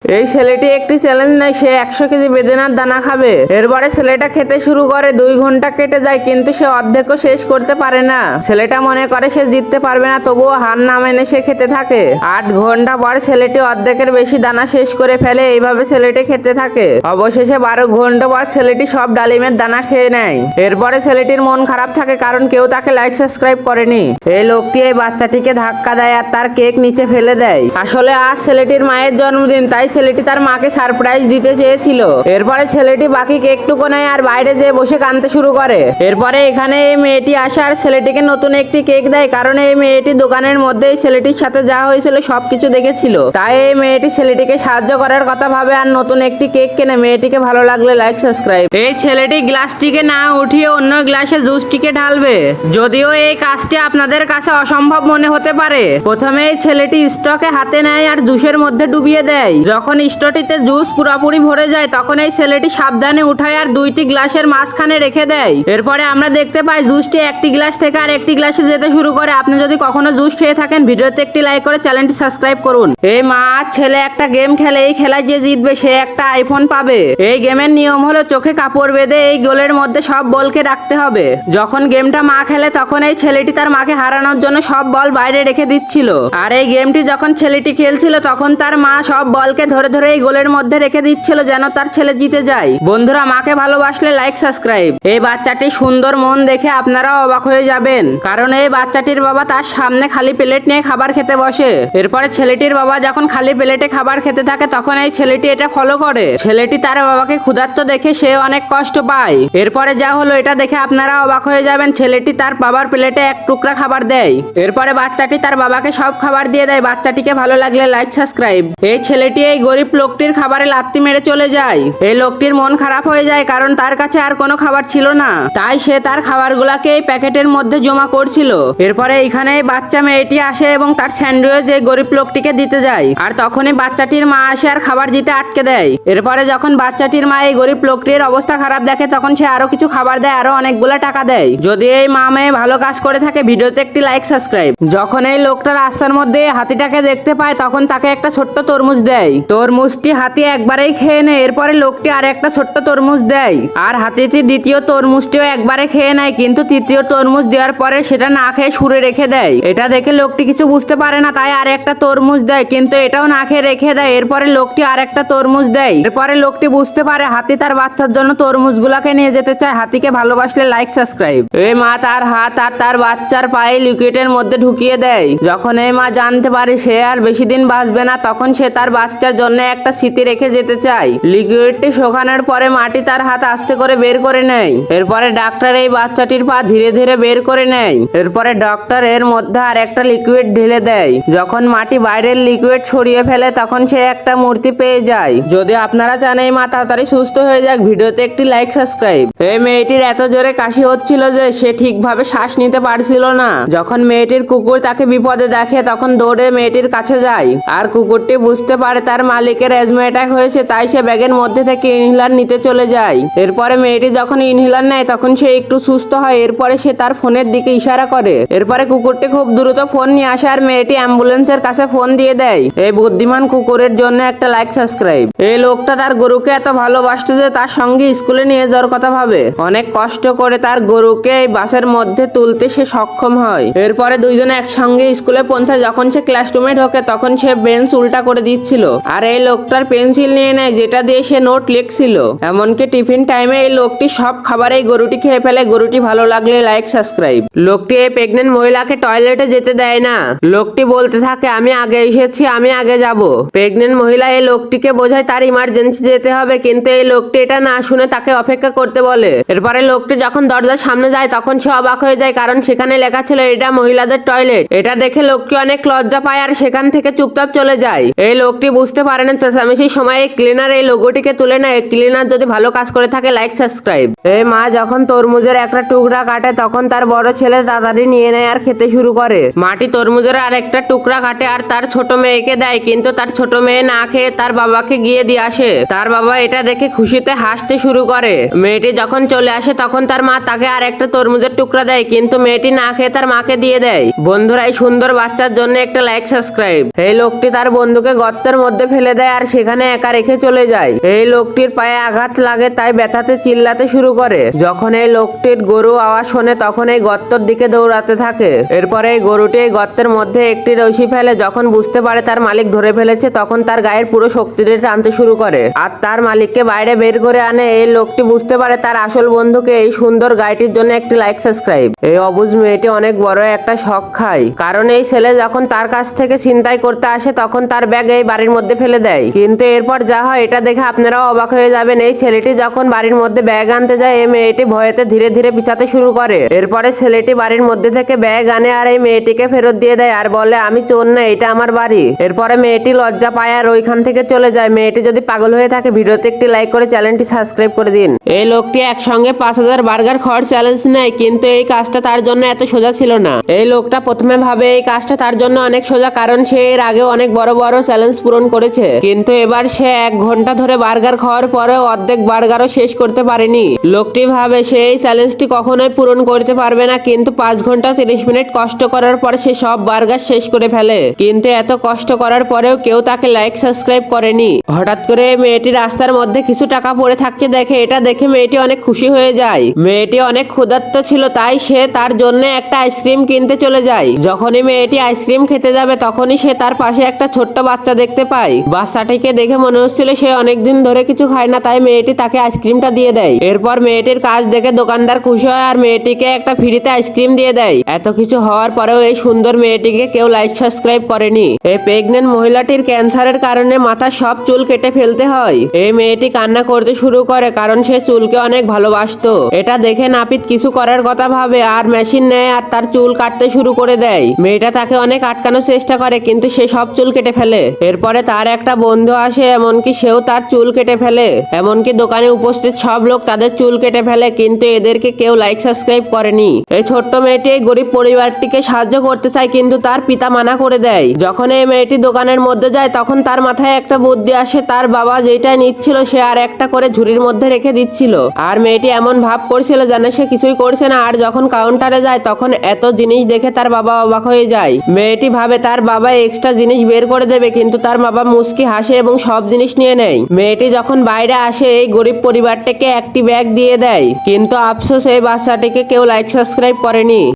এই ছেলেটি একটি চ্যালেঞ্জ নেয়, সে 100 কেজি বেদানার দানা খাবে। এরপরে ছেলেটা খেতে শুরু করে, 2 ঘন্টা কেটে যায় কিন্তু সে অর্ধেকও শেষ করতে পারে না। ছেলেটা মনে করে সে জিততে পারবে না, তবুও হার না মেনে সে খেতে থাকে। 8 ঘন্টা পর ছেলেটি অর্ধেকের বেশি দানা শেষ করে ফেলে। এইভাবে ছেলেটি খেতে থাকে। অবশেষে 12 ঘন্টা পর ছেলেটি সব ডালিমের দানা খেয়ে নেয়। এরপরে ছেলেটির মন খারাপ থাকে কারণ কেউ তাকে লাইক সাবস্ক্রাইব করেনি। এই লোকটি এই বাচ্চাটিকে ধাক্কা দেয় আর তার কেক নিচে ফেলে দেয়। আসলে আজ ছেলেটির মায়ের জন্মদিন, তাই ছেলেটি তার মাকে সারপ্রাইজ দিতে চেয়েছিল। এরপরে ছেলেটি বাকি কেকটুকু নেয় আর বাইরে যেয়ে বসে কাঁদতে শুরু করে। এরপরে এখানে এই মেয়েটি আসে আর ছেলেটিকে নতুন একটি কেক দেয়, কারণ এই মেয়েটি দোকানের মধ্যেই ছেলেটির সাথে যা হয়েছিল সবকিছু দেখেছিল। তাই এই মেয়েটি ছেলেটিকে সাহায্য করার কথা ভাবে আর নতুন একটি কেক কেনে। মেয়েটিকে ভালো লাগলে লাইক সাবস্ক্রাইব। এই ছেলেটি গ্লাসটিকে না উঠিয়ে অন্য গ্লাসে জুসটিকে ঢালবে। যদিও এই কাজটি আপনাদের কাছে অসম্ভব মনে হতে পারে। প্রথমে এই ছেলেটি স্টকে হাতে নেয় আর জুসের মধ্যে ডুবিয়ে দেয়। যখন স্টটিতে জুস পুরোপুরি ভরে যায় তখন এই ছেলেটি সাবধানে উঠায় আর 2টি গ্লাসের মাঝখানে রেখে দেয়। এরপরে আমরা দেখতে পাই জুসটি একটি গ্লাস থেকে আর একটি গ্লাসে যেতে শুরু করে। আপনি যদি কখনো জুস খেয়ে থাকেন, ভিডিওতে একটি লাইক করে চ্যানেলটি সাবস্ক্রাইব করুন। এই মা আর ছেলে একটা গেম খেলে, এই খেলায় যে জিতবে সে একটা আইফোন পাবে। এই গেমের নিয়ম হলো চোখে কাপড় বেঁধে এই গোলের মধ্যে সব বলকে রাখতে হবে। যখন গেমটা মা খেলে তখন এই ছেলেটি তার মাকে হারানোর জন্য সব বল বাইরে রেখে দিচ্ছিল। আর এই গেমটি যখন ছেলেটি খেলছিল তখন তার মা সব বলকে ধরে ধরে এই গোলের মধ্যে রেখে দিচ্ছিল যেন তার ছেলে জিতে যায়। বন্ধুরা, মাকে ভালোবাসলে লাইক সাবস্ক্রাইব। এই বাচ্চাটির সুন্দর মন দেখে আপনারাও অবাক হয়ে যাবেন, কারণ এই বাচ্চাটির বাবা তার সামনে খালি প্লেট নিয়ে খাবার খেতে বসে। এরপরে ছেলেটির বাবা যখন খালি প্লেটে খাবার খেতে থাকে তখন এই ছেলেটি এটা ফলো করে। ছেলেটি তার বাবাকে ক্ষুধার্ত দেখে সে অনেক কষ্ট পায়। এরপরে যা হলো এটা দেখে আপনারা অবাক হয়ে যাবেন। ছেলেটি তার বাবার প্লেটে এক টুকরা খাবার দেয়। এরপরে বাচ্চাটি তার বাবাকে সব খাবার দিয়ে দেয়। বাচ্চাটিকে ভালো লাগলে লাইক সাবস্ক্রাইব। এই ছেলেটি এই গরিব লোকটির খাবারে লাত্তি মেরে চলে যায়। এই লোকটির মন খারাপ হয়ে যায় কারণ তার কাছে আর কোনো খাবার ছিল না, তাই সে তার খাবারগুলোকে এই প্যাকেটের মধ্যে জমা করছিল। এরপরে এখানে বাচ্চা মেয়েটি আসে এবং তার স্যান্ডউইচ এই গরিব লোকটিকে দিতে যায়। আর তখনই বাচ্চাটির মা আসে আর খাবার দিতে আটকে দেয়। এরপরে যখন বাচ্চাটির মা এই গরিব লোকটির অবস্থা খারাপ দেখে তখন সে আরো কিছু খাবার দেয়, আরো অনেকগুলো টাকা দেয়। যদি এই মা মেয়ে ভালো কাজ করে থাকে, ভিডিওতে একটি লাইক সাবস্ক্রাইব। যখন এই লোকটা রাস্তার মধ্যে হাতিটাকে দেখতে পায় তখন তাকে একটা ছোট্ট তরমুজ দেয়। তরমুজটি হাতি একবারেই খেয়ে নেয়। এরপরে লোকটি আর একটা ছোট্ট তরমুজ দেয় আর হাতিটি দ্বিতীয় তরমুজটিও একবারে খেয়ে নেয়, কিন্তু তৃতীয় তরমুজ দেওয়ার পরে সেটা না খেয়ে সুরে রেখে দেয়। এটা দেখে লোকটি কিছু বুঝতে পারে না, তাই আর একটা তরমুজ দেয়, কিন্তু এটাও না খেয়ে রেখে দেয়। এরপরে লোকটি আর একটা তরমুজ দেয়। এরপরে লোকটি বুঝতে পারে হাতি তার বাচ্চার জন্য তরমুজগুলাকে নিয়ে যেতে চায়। হাতিকে ভালোবাসলে লাইক সাবস্ক্রাইব। এই মা তার হাত আর তার বাচ্চার পায়ে লিকুইডের মধ্যে ঢুকিয়ে দেয়। যখন এই মা জানতে পারে সে আর বেশি দিন বাঁচবে না, তখন সে তার বাচ্চার জন্য একটা স্মৃতি রেখে যেতে চায়। লিকুইডটি শোকানোর পরে মাটি তার হাত আস্তে করে বের করে নেয়। এরপরে ডাক্তার এই বাচ্চাটির পা ধীরে ধীরে বের করে নেয়। এরপরে ডক্টর এর মধ্যে আর একটা লিকুইড ঢেলে দেয়। যখন মাটি বাইরের লিকুইড ছড়িয়ে ফেলে তখন সে একটা মূর্তি পেয়ে যায়। যদি আপনারা চান এই মা তাড়াতাড়ি সুস্থ হয়ে যাক, ভিডিওতে একটি লাইক সাবস্ক্রাইব। এই মেয়েটির এত জোরে কাশি হচ্ছিল যে সে ঠিকভাবে শ্বাস নিতে পারছিল না। যখন মেয়েটির কুকুর তাকে বিপদে দেখে তখন দৌড়ে মেয়েটির কাছে যায়। আর কুকুরটি বুঝতে পারে তার মালিকের অ্যাজমা অ্যাটাক হয়েছে, তাই সে ব্যাগের মধ্যে থেকে ইনহেলার নিতে চলে যায়। এরপরে মেয়েটি যখন ইনহেলার নেয় তখন সে একটু সুস্থ হয়। এরপরে সে তার ফোনের দিকে ইশারা করে। এরপরে কুকুরটি খুব দ্রুত ফোন নিয়ে আসে আর মেয়েটি অ্যাম্বুলেন্সের কাছে ফোন দিয়ে দেয়। এই বুদ্ধিমান কুকুরের জন্য একটা লাইক সাবস্ক্রাইব। এই লোকটা তার গরুকে এত ভালোবাসতো যে তার সঙ্গে স্কুলে নিয়ে যাওয়ার কথা ভাবে। অনেক কষ্ট করে তার গরুকে এই বাসের মধ্যে তুলতে সে সক্ষম হয়। এরপরে দুইজনে একসঙ্গে স্কুলে পৌঁছায়। যখন সে ক্লাসরুমে ঢোকে তখন সে বেঞ্চ উল্টা করে দিচ্ছিল আর এই লোকটার পেন্সিল নিয়ে নেয় যেটা দিয়ে সে নোট লিখছিল। এমনকি টিফিন টাইমে এই লোকটি সব খাবার এই গরুটি খেয়ে ফেলে। গরুটি ভালো লাগলে লাইক সাবস্ক্রাইব। লোকটি এই প্রেগনেন্ট মহিলাকে টয়লেটে যেতে দেয় না। লোকটি বলতে থাকে আমি আগে এসেছি, আমি আগে যাব। প্রেগনেন্ট মহিলা এই লোকটিকে বোঝায় তার ইমার্জেন্সি যেতে হবে, কিন্তু এই লোকটি এটা না শুনে তাকে অপেক্ষা করতে বলে। এরপরে লোকটি যখন দরজার সামনে যায় তখন সে অবাক হয়ে যায়, কারণ সেখানে লেখা ছিল এটা মহিলাদের টয়লেট। এটা দেখে লোকটি অনেক লজ্জা পায় আর সেখান থেকে চুপচাপ চলে যায়। এই লোকটি বুঝতে পারে না চেঁচামেচির সময় ক্লিনার এই লোগোটিকে তুলে নেয়। ক্লিনার যদি ভালো কাজ করে থাকে লাইক সাবস্ক্রাইব। এই মা যখন তরমুজের একটা টুকরা কাটে তখন তার বড় ছেলে তাড়াতাড়ি নিয়ে নেয় আর খেতে শুরু করে। মাটি তরমুজের আর একটা টুকরা কাটে আর তার ছোট মেয়েকে দেয়, কিন্তু তার ছোট মেয়ে না খেয়ে তার বাবাকে গিয়ে দিয়ে আসে। তার বাবা এটা দেখে খুশিতে হাসতে শুরু করে। মেয়েটি যখন চলে আসে তখন তার মা তাকে আর একটা তরমুজের টুকরা দেয়, কিন্তু মেয়েটি না খেয়ে তার মাকে দিয়ে দেয়। বন্ধুরা, এই সুন্দর বাচ্চার জন্য একটা লাইক সাবস্ক্রাইব। এই লোকটি তার বন্ধুকে গর্তের মধ্যে ফেলে দেয় আর সেখানে একা রেখে চলে যায়। এই লোকটির পায়ে আঘাত লাগে, তাই ব্যথাতে চিল্লাতে শুরু করে। যখন এই লোকটির গরু আওয়াজ শোনে তখন এই গর্তর দিকে দৌড়াতে থাকে। এরপরে এই গরুটি এই গর্তের মধ্যে একটি রশি ফেলে। যখন বুঝতে পারে তার মালিক ধরে ফেলেছে তখন তার গায়ের পুরো শক্তিতে টানতে শুরু করে আর তার মালিককে বাইরে বের করে আনে। এই লোকটি বুঝতে পারে তার আসল বন্ধুকে। এই সুন্দর গাড়িটির জন্য একটি লাইক সাবস্ক্রাইব। এই অবুঝ মেয়েটি অনেক বড় একটা শক খায়, কারণ এই ছেলে যখন তার কাছ থেকে ছিনতাই করতে আসে তখন তার ব্যাগ এই বাড়ির মধ্যে ফেলে দেয়। কিন্তু এরপর যা হয় এটা দেখে আপনারাও অবাক হয়ে যাবেন। এই ছেলেটি যখন বাড়ির মধ্যে ব্যাগ আনতে যায় এই মেয়েটি ভয়েতে ধীরে ধীরে পিছাতে শুরু করে। এরপরে ছেলেটি বাড়ির মধ্যে থেকে ব্যাগ আনে আর এই মেয়েটিকে ফেরত দিয়ে দেয় আর বলে আমি চোর না, এটা আমার বাড়ি। এরপরে মেয়েটি লজ্জা পায় আর ওইখান থেকে চলে যায়। মেয়েটি যদি পাগল হয়ে থাকে ভিডিওতে একটি লাইক করে চ্যানেলটি সাবস্ক্রাইব করে দিন। এই লোকটি একসঙ্গে 5000 বার্গার খাওয়ার চ্যালেঞ্জ নেয়, কিন্তু এই কাজটা তার জন্য এত সোজা ছিল না। এই লোকটা প্রথমে ভাবে এই কাজটা তার জন্য অনেক সোজা, কারণ সে এর আগে অনেক বড় বড় চ্যালেঞ্জ পূরণ করেছে। কিন্তু এবার সে 1 ঘন্টা ধরে বার্গার খাওয়ার পরেও অর্ধেক বার্গারও শেষ করতে পারেনি। লোকটি ভাবে সে এই চ্যালেঞ্জটি কখনোই পূরণ করতে পারবে না, কিন্তু 5 ঘন্টা 30 মিনিট কষ্ট করার পর সে সব বার্গার শেষ করে ফেলে। কিন্তু এত কষ্ট করার পরেও কেউ তাকে লাইক সাবস্ক্রাইব করেনি। হঠাৎ করে মেয়েটি রাস্তার মধ্যে কিছু টাকা পড়ে থাকতে দেখে। এটা দেখে মেয়েটি অনেক খুশি হয়ে যায়। মেয়েটি অনেক ক্ষুধার্ত ছিল, তাই সে তার জন্য একটা আইসক্রিম কিনতে চলে যায়। যখনই মেয়েটি আইসক্রিম খেতে যাবে তখনই সে তার পাশে একটা ছোট্ট বাচ্চা দেখতে পায়। বাচ্চাটিকে দেখে মনে হচ্ছিল সে অনেকদিন ধরে কিছু খায় না, তাই মেয়েটি তাকে আইসক্রিমটা দিয়ে দেয়। এরপর মেয়েটির কাজ দেখে দোকানদার খুশি হয় আর মেয়েটিকে একটা ফ্রিতে আইসক্রিম দিয়ে দেয়। এত কিছু হওয়ার পরেও এই সুন্দর মেয়েটিকে কেউ লাইক সাবস্ক্রাইব করেনি। এই প্রেগনেন্ট মহিলাটির ক্যান্সারের কারণে মাথার সব চুল কেটে ফেলতে হয়। এই মেয়েটি কান্না করতে শুরু করে, কারণ সে চুলকে অনেক ভালোবাসতো। এটা দেখে নাপিত কিছু করার কথা ভাবে আর মেশিন নেয় আর তার চুল কাটতে শুরু করে দেয়। মেয়েটা তাকে অনেক আটকানোর চেষ্টা করে, কিন্তু সে সব চুল কেটে ফেলে। এরপরে তার একটা বন্ধু আসে, এমনকি সেও তার চুল কেটে ফেলে। এমনকি দোকানে উপস্থিত সব লোক তাদের চুল কেটে ফেলে, কিন্তু এদেরকে কেউ লাইক সাবস্ক্রাইব করেনি। এই ছোট্ট মেয়েটি এই গরিব পরিবারটিকে সাহায্য করতে চায়, কিন্তু তার পিতা মানা করে দেয়। যখন এই মেয়েটি দোকানের মধ্যে যায় তখন তার মাথায় একটা বুদ্ধি আসে। তার বাবা যেটা নিচ্ছিল সে আর একটা করে ঝুড়ির মধ্যে রেখে দিচ্ছিল, আর মেয়েটি এমন ভাব করছিল যেন সে কিছুই করছে না। আর যখন কাউন্টারে যায় তখন এত জিনিস দেখে তার বাবা অবাক হয়ে যায়। মেয়েটি ভাবে তার বাবা এক্সট্রা জিনিস বের করে দেবে, কিন্তু তার বাবা মুচকি হাসে এবং সব জিনিস নিয়ে নেয়। মেয়েটি যখন বাইরে আসে এই গরিব পরিবারটাকে একটি ব্যাগ দিয়ে দেয়, কিন্তু আফসোস এই বাচ্চাটিকে কেউ লাইক সাবস্ক্রাইব করেনি।